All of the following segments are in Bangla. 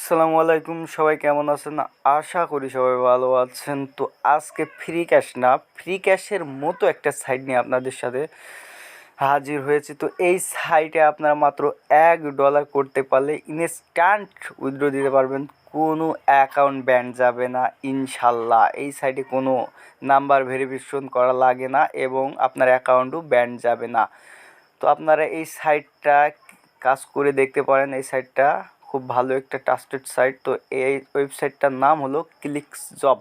আসসালামু আলাইকুম, সবাই কেমন আছেন? আশা করি সবাই ভালো আছেন। তো আজকে ফ্রি ক্যাশ না, ফ্রি ক্যাশের মতো একটা সাইট নিয়ে আপনাদের সাথে হাজির হয়েছি। তো এই সাইটে আপনারা মাত্র $1 করতে পারলে ইনস্ট্যান্ট উইথড্র দিতে পারবেন। কোনো অ্যাকাউন্ট ব্যান যাবে না ইনশাল্লাহ। এই সাইটে কোনো নাম্বার ভেরিফিকেশন করা লাগে না এবং আপনার অ্যাকাউন্টও ব্যান যাবে না। তো আপনারা এই সাইটটা কাজ করে দেখতে পারেন। এই সাইটটা খুব ভালো একটা ট্রাস্টেড সাইট। তো এই ওয়েবসাইটটার নাম হলো ক্লিক্সজব।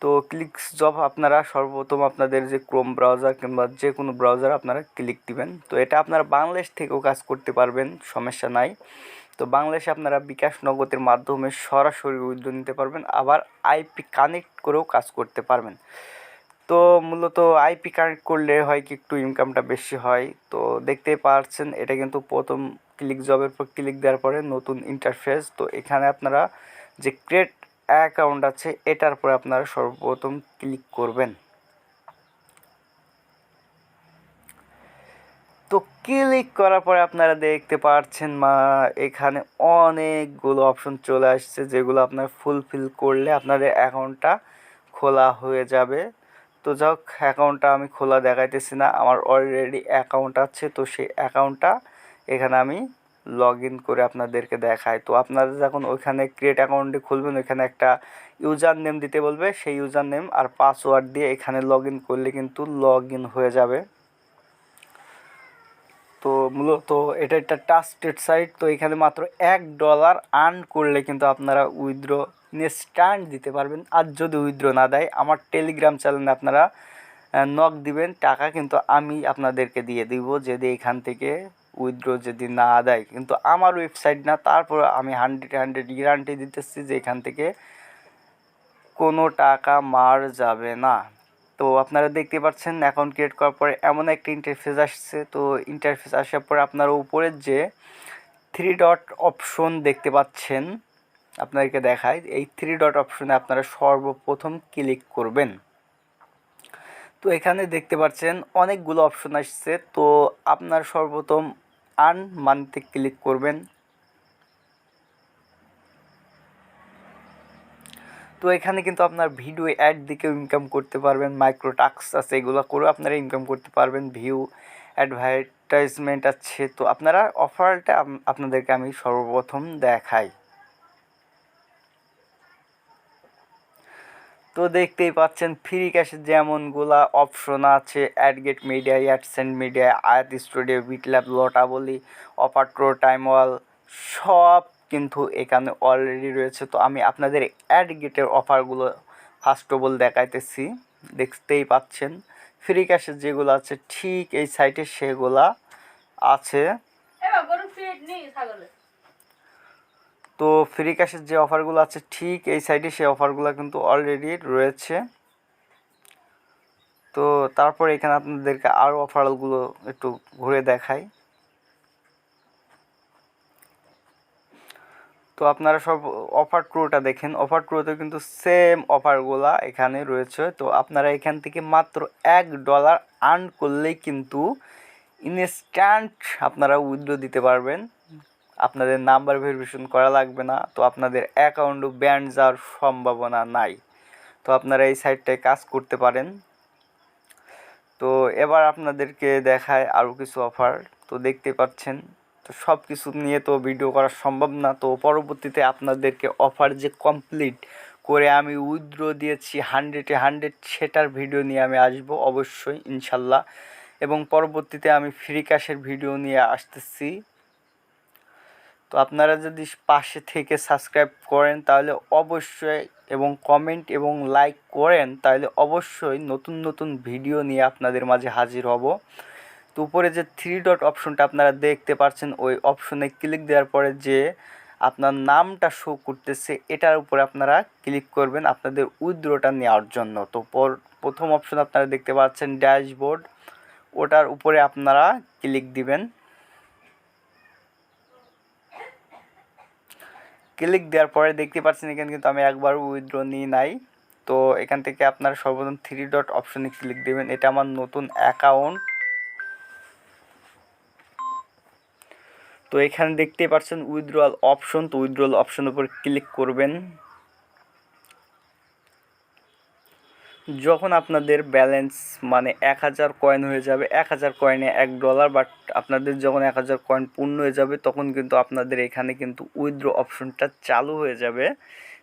তো ক্লিক্সজব আপনারা সর্বপ্রথম আপনাদের যে ক্রোম ব্রাউজার কিংবা যে কোনো ব্রাউজার আপনারা ক্লিক দিবেন। তো এটা আপনারা বাংলাদেশ থেকেও কাজ করতে পারবেন, সমস্যা নাই। তো বাংলাদেশে আপনারা বিকাশ নগদের মাধ্যমে সরাসরি উইথড্র নিতে পারবেন, আবার আইপি কানেক্ট করেও কাজ করতে পারবেন। তো মূলত আইপি কানেক্ট করলে হয় কি একটু ইনকামটা বেশি হয়। তো দেখতেই পাচ্ছেন এটা কিন্তু প্রথম ক্লিক জবের পর ক্লিক দেওয়ার পরে নতুন ইন্টারফেস। তো এখানে আপনারা যে ক্রিয়েট অ্যাকাউন্ট আছে এটার পরে আপনারা সর্বপ্রথম ক্লিক করবেন। তো ক্লিক করার পরে আপনারা দেখতে পাচ্ছেন এখানে অনেকগুলো অপশন চলে আসছে, যেগুলো আপনার ফুলফিল করলে আপনাদের অ্যাকাউন্টটা খোলা হয়ে যাবে। তো যাক, অ্যাকাউন্টটা আমি খোলা দেখাইতেছি না, আমার অলরেডি অ্যাকাউন্ট আছে। তো সেই অ্যাকাউন্টটা এখানে আমি লগ ইন করে আপনাদেরকে দেখাই। তো আপনারা যখন ওইখানে ক্রিয়েট অ্যাকাউন্টটি খুলবেন, ওইখানে একটা ইউজার নেম দিতে বলবে, সেই ইউজার নেম আর পাসওয়ার্ড দিয়ে এখানে লগ ইন করলে কিন্তু লগ ইন হয়ে যাবে। তো মূলত এটা একটা ট্রাস্টেড সাইট। তো এখানে মাত্র $1 আর্ন করলে কিন্তু আপনারা উইথড্র ইনস্ট্যান্ট দিতে পারবেন। আর যদি উইথড্র না দেয়, আমার টেলিগ্রাম চ্যানেলে আপনারা নক দিবেন, টাকা কিন্তু আমি আপনাদেরকে দিয়ে দিব যদি এখান থেকে উইথড্র যদি না দেয়। কিন্তু আমার ওয়েবসাইট না, তারপর আমি 100 গ্যারান্টি দিতেছি যে এখান থেকে কোনো টাকা মার যাবে না। তো আপনারা দেখতে পাচ্ছেন অ্যাকাউন্ট ক্রিয়েট করার পরে এমন একটা ইন্টারফেস আসছে। তো ইন্টারফেস আসার পরে আপনারা উপরের যে 3 ডট অপশন দেখতে পাচ্ছেন, আপনাদেরকে দেখায়, এই 3 ডট অপশনে আপনারা সর্বপ্রথম ক্লিক করবেন। তো এখানে দেখতে পাচ্ছেন অনেকগুলো অপশন আসছে। তো আপনার সর্বপ্রথম আর্ন মানিতে ক্লিক করবেন। তো এখানে কিন্তু আপনার ভিডিও অ্যাড দিকেও ইনকাম করতে পারবেন, মাইক্রো টাস্ক আছে, এগুলো করেও আপনারা ইনকাম করতে পারবেন, ভিউ অ্যাডভার্টাইজমেন্ট আছে। তো আপনারা অফারটা আপনাদেরকে আমি সর্বপ্রথম দেখাই। তো দেখতেই পাচ্ছেন ফ্রি ক্যাশে যেমনগুলা অপশন আছে, অ্যাডগেট মিডিয়া, অ্যাডসেন্ট মিডিয়া, আয়াত স্টুডিও, বিটল্যাব, লটাবলি, অফার ট্রো, টাইমওয়াল, সব কিন্তু এখানে অলরেডি রয়েছে। তো আমি আপনাদের অ্যাডগেটের অফারগুলো ফার্স্ট অফ অল দেখাইতেছি। দেখতেই পাচ্ছেন ফ্রি ক্যাশের যেগুলো আছে ঠিক এই সাইটে সেগুলা আছে। তো ফ্রি ক্যাশের যে অফারগুলো আছে ঠিক এই সাইটে সেই অফারগুলো কিন্তু অলরেডি রয়েছে। তো তারপরে এখানে আপনাদেরকে আরও অফারগুলো একটু ঘুরে দেখাই। তো আপনারা সব অফার ট্রুটা দেখেন, অফার ট্রুতে কিন্তু সেম অফারগুলা এখানে রয়েছে। তো আপনারা এখান থেকে মাত্র $1 আর্ন করলেই কিন্তু ইনস্ট্যান্ট আপনারা উইথড্র দিতে পারবেন, আপনাদের নাম্বার ভেরিফিকেশন করা লাগবে না। তো আপনাদের অ্যাকাউন্টও ব্যান যাওয়ার সম্ভাবনা নাই। তো আপনারা এই সাইটটায় কাজ করতে পারেন। তো এবার আপনাদেরকে দেখায় আরও কিছু অফার। তো দেখতে পাচ্ছেন, তো সব কিছু নিয়ে তো ভিডিও করা সম্ভব না। তো পরবর্তীতে আপনাদেরকে অফার যে কমপ্লিট করে আমি উইথড্র দিয়েছি 100 সেটার ভিডিও নিয়ে আমি আসবো অবশ্যই ইনশাল্লাহ। এবং পরবর্তীতে আমি ফ্রি ক্যাশের ভিডিও নিয়ে আসতেছি। তো আপনারা যদি পাশে থেকে সাবস্ক্রাইব করেন তাহলে অবশ্যই, এবং কমেন্ট এবং লাইক করেন তাহলে অবশ্যই নতুন নতুন ভিডিও নিয়ে আপনাদের মাঝে হাজির হব। তো উপরে যে 3 ডট অপশনটা আপনারা দেখতে পাচ্ছেন, ওই অপশনে ক্লিক দেওয়ার পরে যে আপনার নামটা শো করতেছে এটার উপরে আপনারা ক্লিক করবেন আপনাদের উইথড্রটা নেওয়ার জন্য। তো প্রথম অপশন আপনারা দেখতে পাচ্ছেন ড্যাশবোর্ড, ওটার উপরে আপনারা ক্লিক দিবেন। ক্লিক দেওয়ার পরে দেখতে পাচ্ছেন এখানে কিন্তু আমি একবার উইথড্র নিই নাই। তো এখান থেকে আপনারা সর্বপ্রথম 3 ডট অপশনে ক্লিক দেবেন। এটা আমার নতুন অ্যাকাউন্ট। তো তো এখানে দেখতেই পাচ্ছেন উইথড্রয়াল অপশন, তো উইথড্রয়াল অপশনের উপর ক্লিক করবেন। যখন আপনাদের ব্যালেন্স মানে 1000 কয়েন হয়ে যাবে, 1000 কয়েনে $1, বাট আপনাদের যখন 1000 কয়েন পূর্ণ হয়ে যাবে তখন কিন্তু আপনাদের এখানে কিন্তু উইথড্র অপশনটা চালু হয়ে যাবে।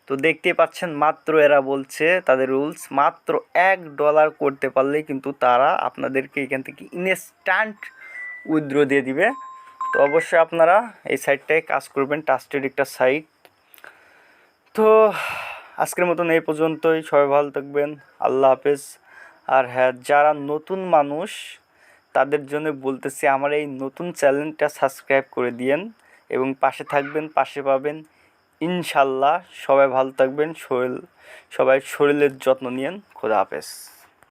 তো দেখতেই পাচ্ছেন মাত্র এরা বলছে তাদের রুলস, মাত্র $1 করতে পারলেই কিন্তু তারা আপনাদেরকে এখান থেকে ইনস্ট্যান্ট উইথড্র দিয়ে দিবে। তো অবশ্যই আপনারা এই সাইটটায় কাজ করবেন, ট্রাস্টেড একটা সাইট। তো আজকের মতন এই পর্যন্তই, সবাই ভালো থাকবেন, আল্লাহ হাফেজ। আর হ্যাঁ, যারা নতুন মানুষ তাদের জন্য বলতেছি আমার এই নতুন চ্যানেলটা সাবস্ক্রাইব করে দিয়েন এবং পাশে থাকবেন, পাশে পাবেন ইনশাল্লাহ। সবাই ভালো থাকবেন, সবাই শরীরের যত্ন নিয়েন। খোদা হাফেজ।